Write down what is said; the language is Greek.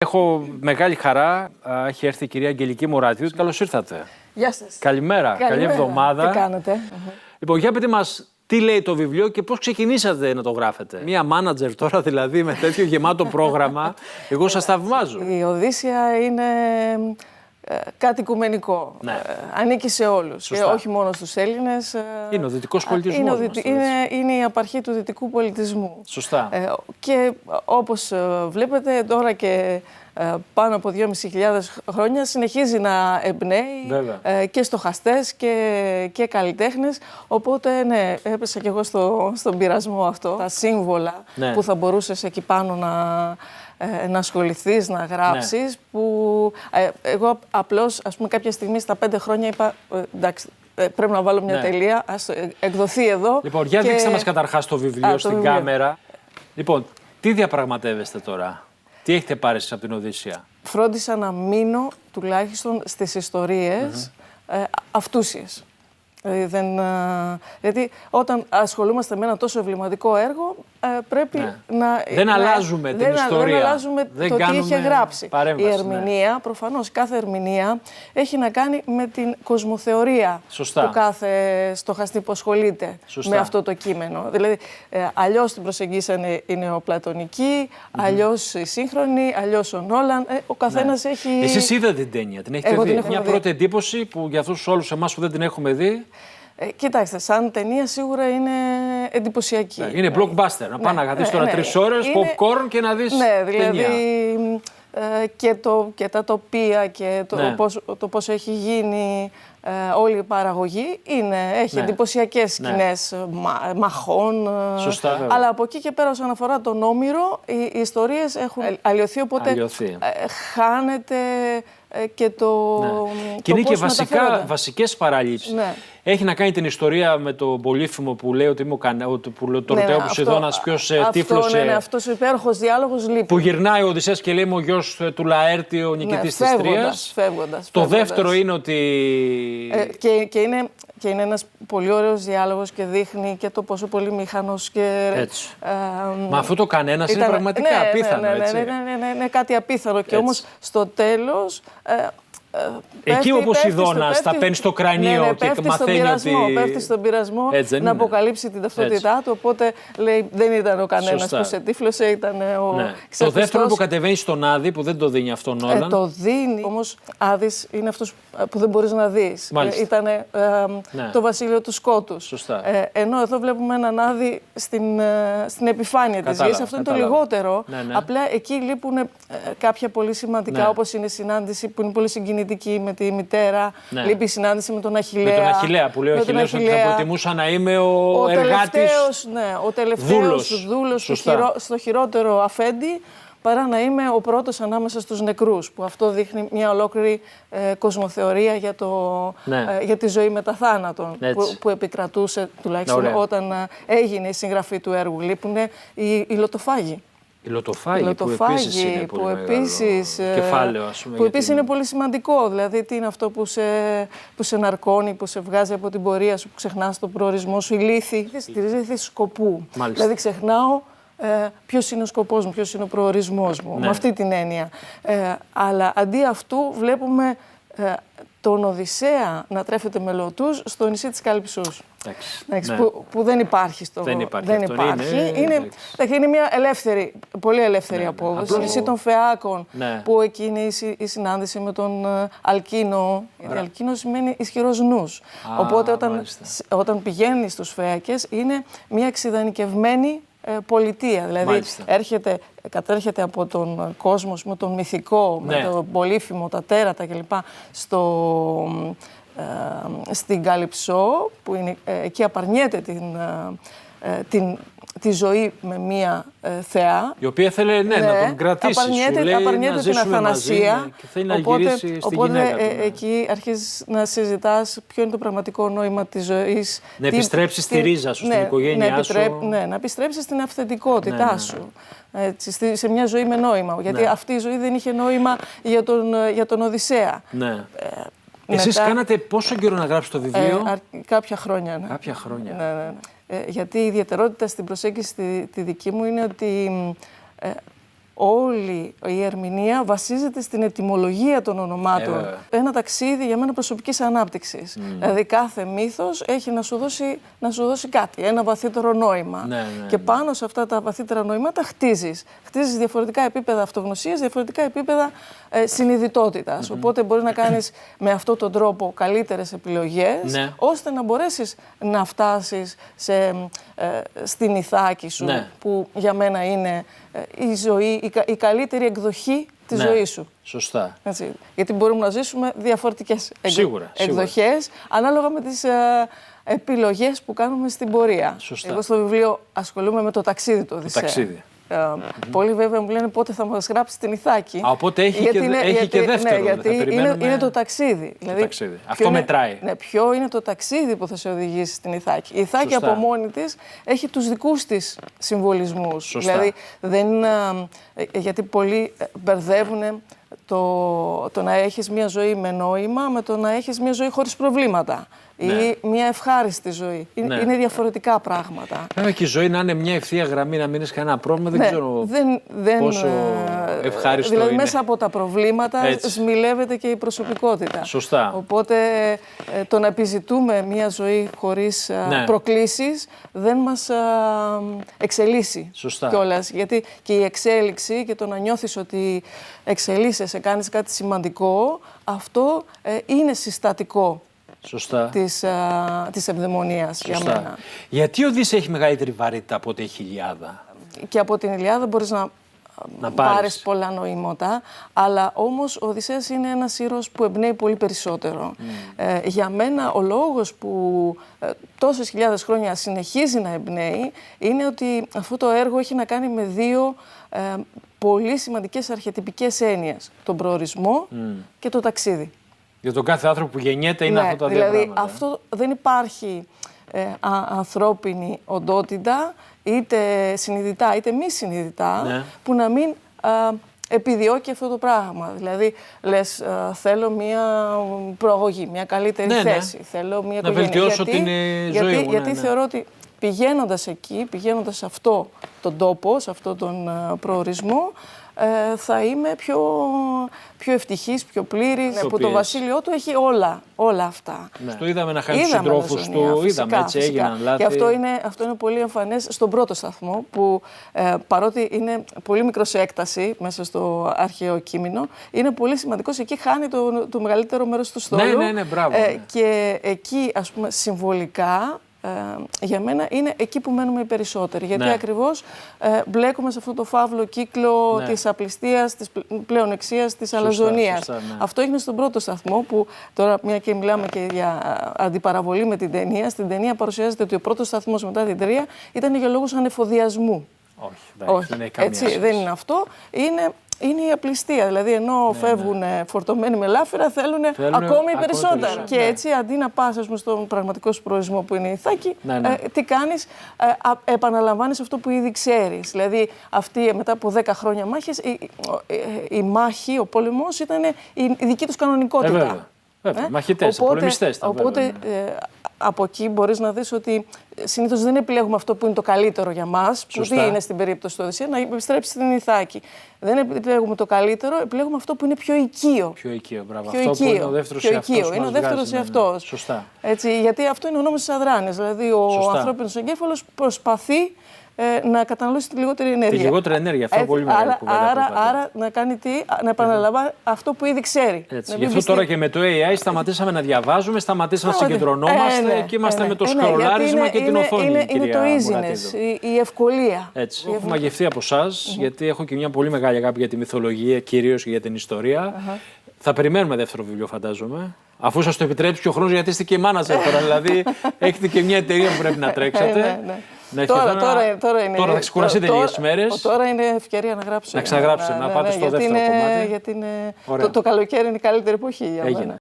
Έχω μεγάλη χαρά. Έχει έρθει η κυρία Αγγελική Μωρατίδου. Καλώς ήρθατε. Γεια σας. Καλημέρα. Καλή εβδομάδα. Τι κάνετε? Λοιπόν, για πείτε μας τι λέει το βιβλίο και πώς ξεκινήσατε να το γράφετε. Μία μάνατζερ τώρα δηλαδή με τέτοιο γεμάτο πρόγραμμα. Εγώ σας θαυμάζω. Η Οδύσσια είναι κάτι οικουμενικό. Ναι. Ανήκει σε όλους. Σωστά. Και όχι μόνο στους Έλληνες. Είναι ο δυτικός πολιτισμός. Είναι η απαρχή του δυτικού πολιτισμού. Σωστά. Και όπως βλέπετε τώρα και πάνω από 2.500 χρόνια συνεχίζει να εμπνέει και στοχαστές και καλλιτέχνες. Οπότε ναι, έπεσα κι εγώ στον πειρασμό αυτό. Τα σύμβολα που θα μπορούσες εκεί πάνω να ασχοληθείς, να γράψεις, που εγώ απλώς, ας πούμε, κάποια στιγμή στα 5 χρόνια είπα, εντάξει, πρέπει να βάλω μια τελεία, ας εκδοθεί εδώ. Λοιπόν, για δείξτε μας καταρχάς το βιβλίο στην κάμερα. Λοιπόν, τι διαπραγματεύεστε τώρα, τι έχετε πάρει εσείς από την Οδύσσια? Φρόντισα να μείνω τουλάχιστον στις ιστορίες αυτούσιες. Γιατί όταν ασχολούμαστε με ένα τόσο εμβληματικό έργο, πρέπει να... Δεν αλλάζουμε την ιστορία. Δεν αλλάζουμε το τι είχε γράψει. Η ερμηνεία, προφανώς κάθε ερμηνεία, έχει να κάνει με την κοσμοθεωρία του κάθε στοχαστή που ασχολείται με αυτό το κείμενο. Δηλαδή, αλλιώς την προσεγγίσανε οι νεοπλατωνικοί, αλλιώς οι σύγχρονοι, αλλιώς ο Νόλαν. Ο καθένας έχει... Εσείς είδατε την ταινία, την έχετε δει? Μια πρώτη εντύπωση που για αυτούς όλους εμάς που δεν την έχουμε δει. Κοιτάξτε, σαν ταινία σίγουρα είναι εντυπωσιακή. Είναι blockbuster. Να πάνε να δεις τώρα 3 ώρες, popcorn και να δεις δηλαδή και τα τοπία και το πώς έχει γίνει όλη η παραγωγή έχει εντυπωσιακές σκηνές μαχών. Σωστά, αλλά από εκεί και πέρα, όσον αφορά τον Όμηρο, οι ιστορίες έχουν αλλοιωθεί, οπότε χάνεται και το και είναι και βασικές παραλήψεις. Έχει να κάνει την ιστορία με τον Πολύφημο που λέει ότι είμαι το ρωτέω ο Ποσειδώνας ποιος τύφλωσε. Αυτός ο υπέροχος διάλογος λείπει. Που γυρνάει ο Οδυσσέας και λέει είμαι ο γιος του Λαέρτη, ο νικητής της Τρίας. Το δεύτερο είναι ότι... Και είναι ένας πολύ ωραίος διάλογος και δείχνει και το πόσο πολύ μηχανός και... Μα αυτό το κανένας είναι πραγματικά απίθανο, έτσι. Ναι, κάτι απίθανο. Και όμως στο τέλος... Εκεί ο Ποσειδώνας τα παίρνει στο κρανίο και μαθαίνει ότι... Πέφτει στον πειρασμό να αποκαλύψει την ταυτότητά του, οπότε λέει δεν ήταν ο κανένας που σε τύφλωσε, ήταν ο ξεχωριστός. Το δεύτερο που κατεβαίνει στον Άδη, που δεν το δίνει αυτόν Όλαν. Το δίνει, όμως Άδης είναι αυτός που δεν μπορείς να δεις. Ήταν το βασίλειο του σκότους. Ενώ εδώ βλέπουμε έναν Άδη στην επιφάνεια της γης. Αυτό είναι το λιγότερο. Απλά εκεί λείπουν κάποια πολύ σημαντικά, όπως είναι η συνάντηση που είναι πολύ συγκινητική με τη μητέρα, λείπει η συνάντηση με τον Αχιλλέα. Με τον Αχιλλέα που λέει ο Αχιλλέας ότι θα προτιμούσα να είμαι ο εργάτης. Ο τελευταίος δούλος στο χειρότερο αφέντη, παρά να είμαι ο πρώτος ανάμεσα στους νεκρούς. Που αυτό δείχνει μια ολόκληρη κοσμοθεωρία για τη ζωή μετά θάνατον που επικρατούσε τουλάχιστον όταν έγινε η συγγραφή του έργου. Λείπουν οι λωτοφάγοι. Η λωτοφάγη που επίσης είναι κεφάλαιο, ας πούμε. Που επίσης είναι πολύ σημαντικό. Δηλαδή, τι είναι αυτό που σε ναρκώνει, που σε βγάζει από την πορεία σου, που ξεχνάς τον προορισμό σου, η λύθη. Τη λύθη σκοπού. Δηλαδή, ξεχνάω ποιος είναι ο σκοπός μου, ποιος είναι ο προορισμός μου. Με αυτή την έννοια. Αλλά αντί αυτού βλέπουμε τον Οδυσσέα να τρέφεται με λωτούς στο νησί της Καλυψούς. Που δεν υπάρχει. Δεν υπάρχει. Είναι μια πολύ ελεύθερη απόδοση. Το νησί των Φεάκων, που εκεί είναι η συνάντηση με τον Αλκίνο. Γιατί Αλκίνο σημαίνει ισχυρός νους. Οπότε όταν πηγαίνει στους Φεάκες είναι μια εξειδανικευμένη πολιτεία. Δηλαδή κατέρχεται από τον κόσμο, με τον μυθικό, με τον Πολύφημο, τα τέρατα κλπ. Στην Καλυψό, που είναι, εκεί απαρνιέται τη ζωή με μία θεά. Η οποία θέλει να τον κρατήσει, απαρνιέται την αθανασία. Και θέλει να γυρίσει στη γυναίκα του. Εκεί αρχίζεις να συζητάς ποιο είναι το πραγματικό νόημα της ζωής. Να επιστρέψεις στη ρίζα σου, στην οικογένειά σου. Να επιστρέψεις στην αυθεντικότητά σου. Έτσι, σε μια ζωή με νόημα. Γιατί αυτή η ζωή δεν είχε νόημα για τον Οδυσσέα. Εσείς κάνατε πόσο καιρό να γράψετε το βιβλίο? Κάποια χρόνια. Κάποια χρόνια. Γιατί η ιδιαιτερότητα στην προσέγγιση τη δική μου είναι ότι όλη η ερμηνεία βασίζεται στην ετυμολογία των ονομάτων. Ένα ταξίδι για μένα προσωπικής ανάπτυξης. Δηλαδή κάθε μύθος έχει να σου δώσει κάτι, ένα βαθύτερο νόημα. Και πάνω σε αυτά τα βαθύτερα νοήματα χτίζεις διαφορετικά επίπεδα αυτογνωσίας, διαφορετικά επίπεδα συνειδητότητας. Οπότε μπορεί να κάνεις με αυτόν τον τρόπο καλύτερες επιλογές, ώστε να μπορέσεις να φτάσεις στην Ιθάκη σου, που για μένα είναι η ζωή, η καλύτερη εκδοχή της ζωής σου. Σωστά. Έτσι. Γιατί μπορούμε να ζήσουμε διαφορετικές εκδοχές, ανάλογα με τις επιλογές που κάνουμε στην πορεία. Σωστά. Εγώ στο βιβλίο ασχολούμαι με το ταξίδι του Οδυσσέα. Πολλοί βέβαια μου λένε πότε θα μας γράψει την Ιθάκη. Οπότε έχει και δεύτερο. Γιατί είναι το ταξίδι. Δηλαδή, αυτό μετράει. Ποιο είναι το ταξίδι που θα σε οδηγήσει στην Ιθάκη. Η Ιθάκη από μόνη της έχει τους δικούς της συμβολισμούς. Δηλαδή, γιατί πολλοί μπερδεύουν το να έχεις μια ζωή με νόημα με το να έχεις μια ζωή χωρίς προβλήματα. Ή μια ευχάριστη ζωή. Είναι διαφορετικά πράγματα. Βέβαια και η ζωή να είναι μια ευθεία γραμμή, να μην έχει κανένα πρόβλημα, δεν ξέρω πόσο ευχάριστο δηλαδή, είναι. μέσα από τα προβλήματα σμιλεύεται και η προσωπικότητα. Σωστά. Οπότε το να επιζητούμε μια ζωή χωρίς προκλήσεις δεν μας εξελίσσει κιόλας. Γιατί και η εξέλιξη και το να νιώθεις ότι εξελίσσεσαι, κάνεις κάτι σημαντικό, αυτό είναι συστατικό. Σωστά. Της ευδαιμονίας για μένα. Γιατί ο Οδύσσεας έχει μεγαλύτερη βαρύτητα από ότι έχει η Ιλιάδα? Και από την Ιλιάδα μπορείς να πάρεις πολλά νοήματα, αλλά όμως ο Οδυσσέας είναι ένας ήρωας που εμπνέει πολύ περισσότερο. Για μένα ο λόγος που τόσες χιλιάδες χρόνια συνεχίζει να εμπνέει είναι ότι αυτό το έργο έχει να κάνει με δύο πολύ σημαντικές αρχετυπικές έννοιες. Τον προορισμό και το ταξίδι. Για τον κάθε άνθρωπο που γεννιέται είναι αυτά τα δύο δηλαδή πράγματα. Αυτό δεν υπάρχει ανθρώπινη οντότητα, είτε συνειδητά είτε μη συνειδητά, που να μην επιδιώκει αυτό το πράγμα. Δηλαδή, λες, θέλω μια προαγωγή, μια καλύτερη θέση, θέλω μια οικογένεια. Να βελτιώσω την ζωή μου. Γιατί θεωρώ ότι πηγαίνοντας εκεί, πηγαίνοντας σε αυτό τον τόπο, σε αυτόν τον προορισμό, θα είμαι πιο ευτυχής, πιο πλήρης, που το βασίλειό του έχει όλα αυτά. Το είδαμε να χάνει τους συντρόφους του, είδαμε έτσι έγιναν λάθη. Και αυτό είναι πολύ εμφανές στον πρώτο σταθμό, που παρότι είναι πολύ μικρό σε έκταση μέσα στο αρχαίο κείμενο, είναι πολύ σημαντικός, εκεί χάνει το μεγαλύτερο μέρος του στόλου. Ναι, μπράβο. Και εκεί, ας πούμε, συμβολικά, για μένα είναι εκεί που μένουμε οι περισσότεροι. Γιατί ακριβώς μπλέκουμε σε αυτό το φαύλο κύκλο της απληστίας, της πλεονεξίας, της αλαζονίας. Αυτό έγινε στον πρώτο σταθμό, που τώρα, μια και μιλάμε και για αντιπαραβολή με την ταινία, στην ταινία παρουσιάζεται ότι ο πρώτος σταθμός μετά την τρία ήταν για λόγους ανεφοδιασμού. Όχι, δεν έχει καμία σχέση. Δεν είναι αυτό. Είναι η απληστία. Δηλαδή, ενώ φεύγουν φορτωμένοι με λάφυρα, θέλουν ακόμη περισσότερα. Και έτσι, αντί να πας στον πραγματικό σου προορισμό που είναι η Ιθάκη, τι κάνεις, επαναλαμβάνεις αυτό που ήδη ξέρεις. Δηλαδή, μετά από 10 χρόνια μάχες, η μάχη, ο πόλεμος ήταν η δική τους κανονικότητα. Βέβαια, μαχητές, πολεμιστές. Οπότε από εκεί μπορείς να δεις ότι συνήθως δεν επιλέγουμε αυτό που είναι το καλύτερο για μας, που δεν είναι στην περίπτωση του Οδυσσέα, να επιστρέψει στην Ιθάκη. Δεν επιλέγουμε το καλύτερο, επιλέγουμε αυτό που είναι πιο οικείο. Πιο οικείο, μπράβο. Αυτό που είναι ο δεύτερος εαυτός. Είναι ο δεύτερος εαυτός. Σωστά. Έτσι, γιατί αυτό είναι ο νόμος της αδράνειας. Δηλαδή, ο ανθρώπινος εγκέφαλος προσπαθεί να καταναλώσει τη λιγότερη ενέργεια. Τη λιγότερη ενέργεια, αυτό είναι πολύ μεγάλη κουβέντα. Άρα να κάνει τι, να επαναλαμβάνει αυτό που ήδη ξέρει. Γι' αυτό τώρα και με το AI σταματήσαμε να διαβάζουμε, σταματήσαμε να συγκεντρωνόμαστε και είμαστε με το σκρολάρισμα και την οθόνη. Είναι το easiness, η ευκολία. Έτσι. Έχω μαγευτεί από εσάς, γιατί έχω και μια πολύ μεγάλη αγάπη για τη μυθολογία, κυρίως και για την ιστορία. Θα περιμένουμε δεύτερο βιβλίο, φαντάζομαι. Αφού σας το επιτρέψει και ο χρόνος, γιατί είστε και μάνατζερ τώρα. Δηλαδή, έχετε και μια εταιρεία που πρέπει να τρέξετε. Τώρα θα ξεκουραστείτε λίγες μέρες. Τώρα είναι ευκαιρία να γράψετε. Να ξαναγράψετε, να πάτε στο δεύτερο κομμάτι. Γιατί το καλοκαίρι είναι η καλύτερη εποχή για μένα.